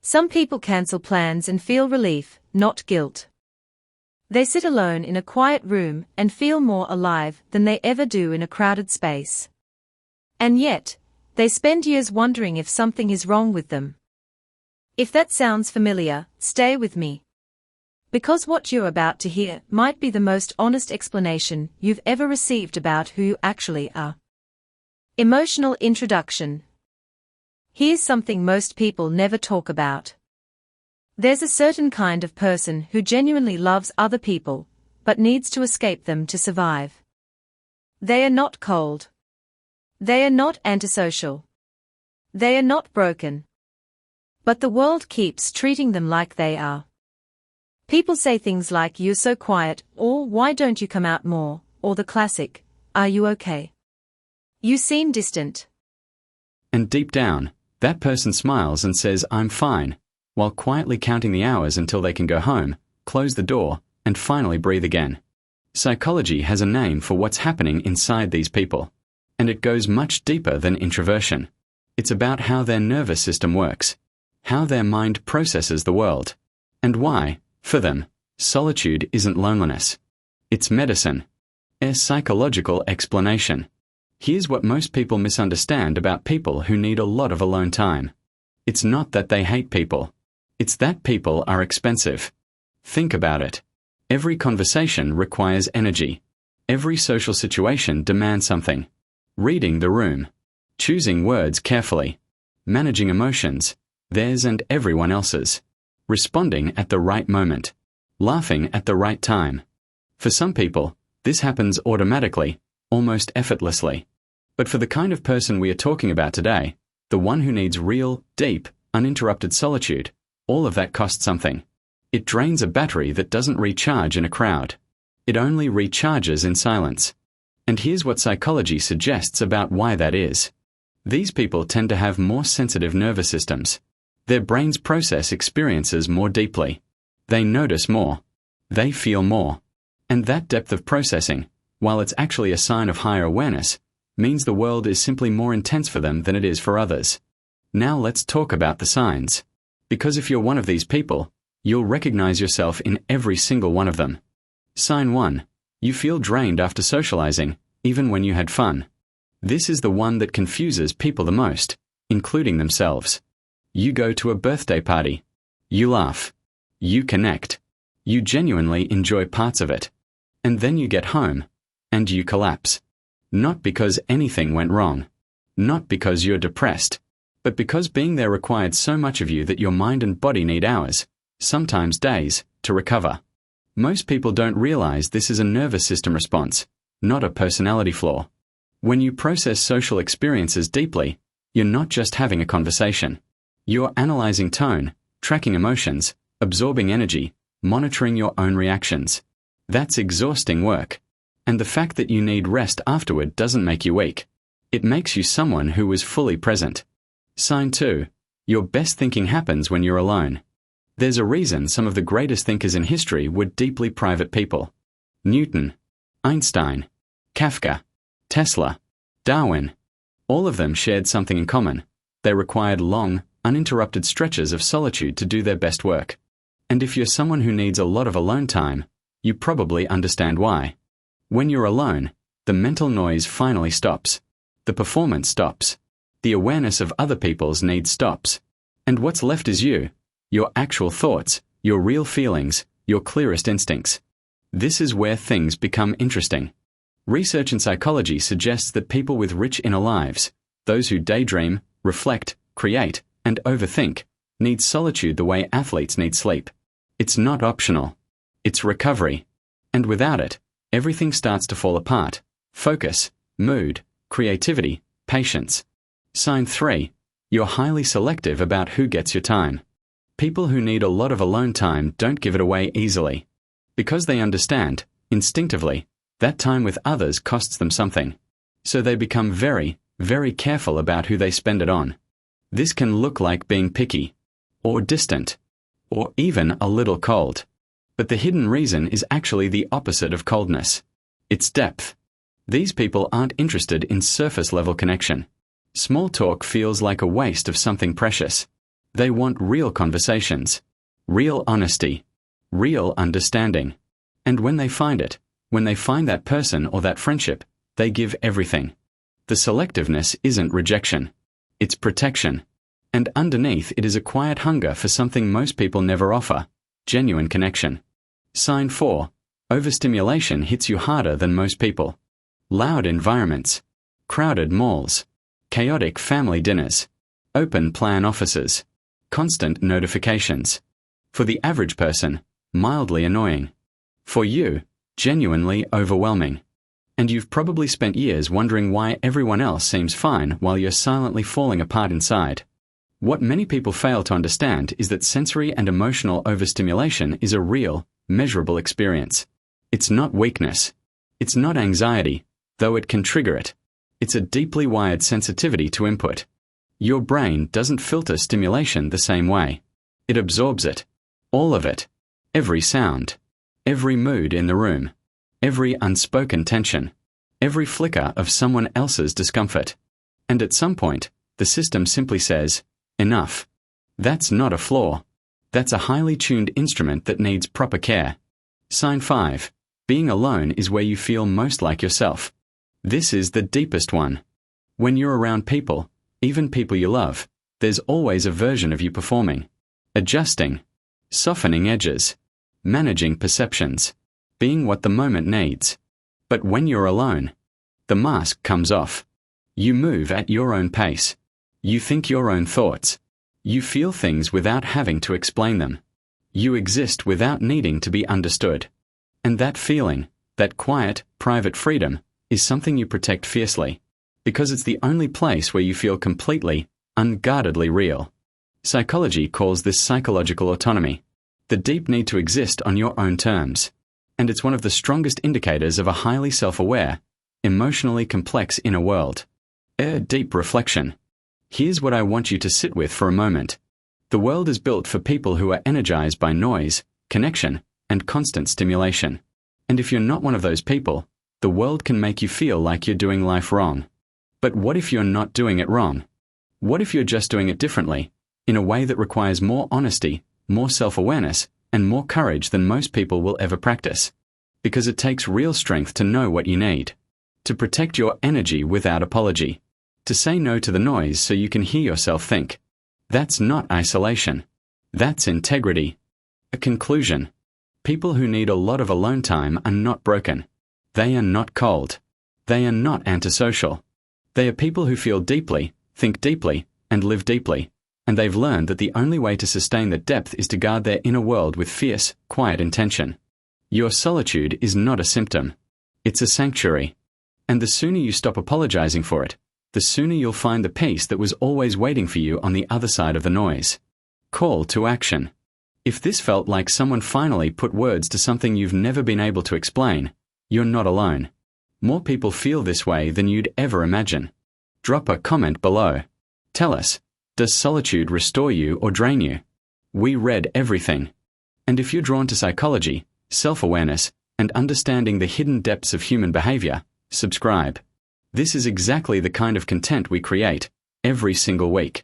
Some people cancel plans and feel relief, not guilt. They sit alone in a quiet room and feel more alive than they ever do in a crowded space. And yet, they spend years wondering if something is wrong with them. If that sounds familiar, stay with me. Because what you're about to hear might be the most honest explanation you've ever received about who you actually are. Emotional introduction. Here's something most people never talk about. There's a certain kind of person who genuinely loves other people, but needs to escape them to survive. They are not cold. They are not antisocial. They are not broken. But the world keeps treating them like they are. People say things like, "You're so quiet," or "Why don't you come out more?" or the classic, "Are you okay? You seem distant." And deep down, that person smiles and says, "I'm fine," while quietly counting the hours until they can go home, close the door, and finally breathe again. Psychology has a name for what's happening inside these people, and it goes much deeper than introversion. It's about how their nervous system works, how their mind processes the world, and why, for them, solitude isn't loneliness. It's medicine. A psychological explanation. Here's what most people misunderstand about people who need a lot of alone time. It's not that they hate people. It's that people are expensive. Think about it. Every conversation requires energy. Every social situation demands something. Reading the room. Choosing words carefully. Managing emotions, theirs and everyone else's. Responding at the right moment. Laughing at the right time. For some people, this happens automatically, almost effortlessly. But for the kind of person we are talking about today, the one who needs real, deep, uninterrupted solitude, all of that costs something. It drains a battery that doesn't recharge in a crowd. It only recharges in silence. And here's what psychology suggests about why that is. These people tend to have more sensitive nervous systems. Their brains process experiences more deeply. They notice more. They feel more. And that depth of processing, while it's actually a sign of higher awareness, means the world is simply more intense for them than it is for others. Now let's talk about the signs. Because if you're one of these people, you'll recognize yourself in every single one of them. Sign 1. You feel drained after socializing, even when you had fun. This is the one that confuses people the most, including themselves. You go to a birthday party. You laugh. You connect. You genuinely enjoy parts of it. And then you get home, and you collapse. Not because anything went wrong. Not because you're depressed. But because being there required so much of you that your mind and body need hours, sometimes days, to recover. Most people don't realize this is a nervous system response, not a personality flaw. When you process social experiences deeply, you're not just having a conversation. You're analyzing tone, tracking emotions, absorbing energy, monitoring your own reactions. That's exhausting work. And the fact that you need rest afterward doesn't make you weak. It makes you someone who is fully present. Sign 2. Your best thinking happens when you're alone. There's a reason some of the greatest thinkers in history were deeply private people. Newton, Einstein, Kafka, Tesla, Darwin. All of them shared something in common. They required long, uninterrupted stretches of solitude to do their best work. And if you're someone who needs a lot of alone time, you probably understand why. When you're alone, the mental noise finally stops. The performance stops. The awareness of other people's needs stops. And what's left is you, your actual thoughts, your real feelings, your clearest instincts. This is where things become interesting. Research in psychology suggests that people with rich inner lives, those who daydream, reflect, create, and overthink, need solitude the way athletes need sleep. It's not optional. It's recovery. And without it, everything starts to fall apart. Focus, mood, creativity, patience. Sign 3. You're highly selective about who gets your time. People who need a lot of alone time don't give it away easily. Because they understand, instinctively, that time with others costs them something. So they become very, very careful about who they spend it on. This can look like being picky, or distant, or even a little cold. But the hidden reason is actually the opposite of coldness. It's depth. These people aren't interested in surface-level connection. Small talk feels like a waste of something precious. They want real conversations, real honesty, real understanding. And when they find it, when they find that person or that friendship, they give everything. The selectiveness isn't rejection. It's protection. And underneath it is a quiet hunger for something most people never offer: genuine connection. Sign 4. Overstimulation hits you harder than most people. Loud environments, crowded malls, chaotic family dinners, open plan offices, constant notifications. For the average person, mildly annoying. For you, genuinely overwhelming. And you've probably spent years wondering why everyone else seems fine while you're silently falling apart inside. What many people fail to understand is that sensory and emotional overstimulation is a real, measurable experience. It's not weakness. It's not anxiety, though it can trigger it. It's a deeply wired sensitivity to input. Your brain doesn't filter stimulation the same way. It absorbs it. All of it. Every sound. Every mood in the room. Every unspoken tension. Every flicker of someone else's discomfort. And at some point, the system simply says, enough. That's not a flaw. That's a highly tuned instrument that needs proper care. Sign 5. Being alone is where you feel most like yourself. This is the deepest one. When you're around people, even people you love, there's always a version of you performing, adjusting, softening edges, managing perceptions, being what the moment needs. But when you're alone, the mask comes off. You move at your own pace. You think your own thoughts. You feel things without having to explain them. You exist without needing to be understood. And that feeling, that quiet, private freedom, is something you protect fiercely, because it's the only place where you feel completely, unguardedly real. Psychology calls this psychological autonomy, the deep need to exist on your own terms. And it's one of the strongest indicators of a highly self-aware, emotionally complex inner world. Deep reflection. Here's what I want you to sit with for a moment. The world is built for people who are energized by noise, connection, and constant stimulation. And if you're not one of those people, the world can make you feel like you're doing life wrong. But what if you're not doing it wrong? What if you're just doing it differently, in a way that requires more honesty, more self-awareness, and more courage than most people will ever practice? Because it takes real strength to know what you need, to protect your energy without apology, to say no to the noise so you can hear yourself think. That's not isolation. That's integrity. A conclusion. People who need a lot of alone time are not broken. They are not cold. They are not antisocial. They are people who feel deeply, think deeply, and live deeply, and they've learned that the only way to sustain that depth is to guard their inner world with fierce, quiet intention. Your solitude is not a symptom. It's a sanctuary. And the sooner you stop apologizing for it, the sooner you'll find the peace that was always waiting for you on the other side of the noise. Call to action. If this felt like someone finally put words to something you've never been able to explain, you're not alone. More people feel this way than you'd ever imagine. Drop a comment below. Tell us, does solitude restore you or drain you? We read everything. And if you're drawn to psychology, self-awareness, and understanding the hidden depths of human behavior, subscribe. This is exactly the kind of content we create every single week.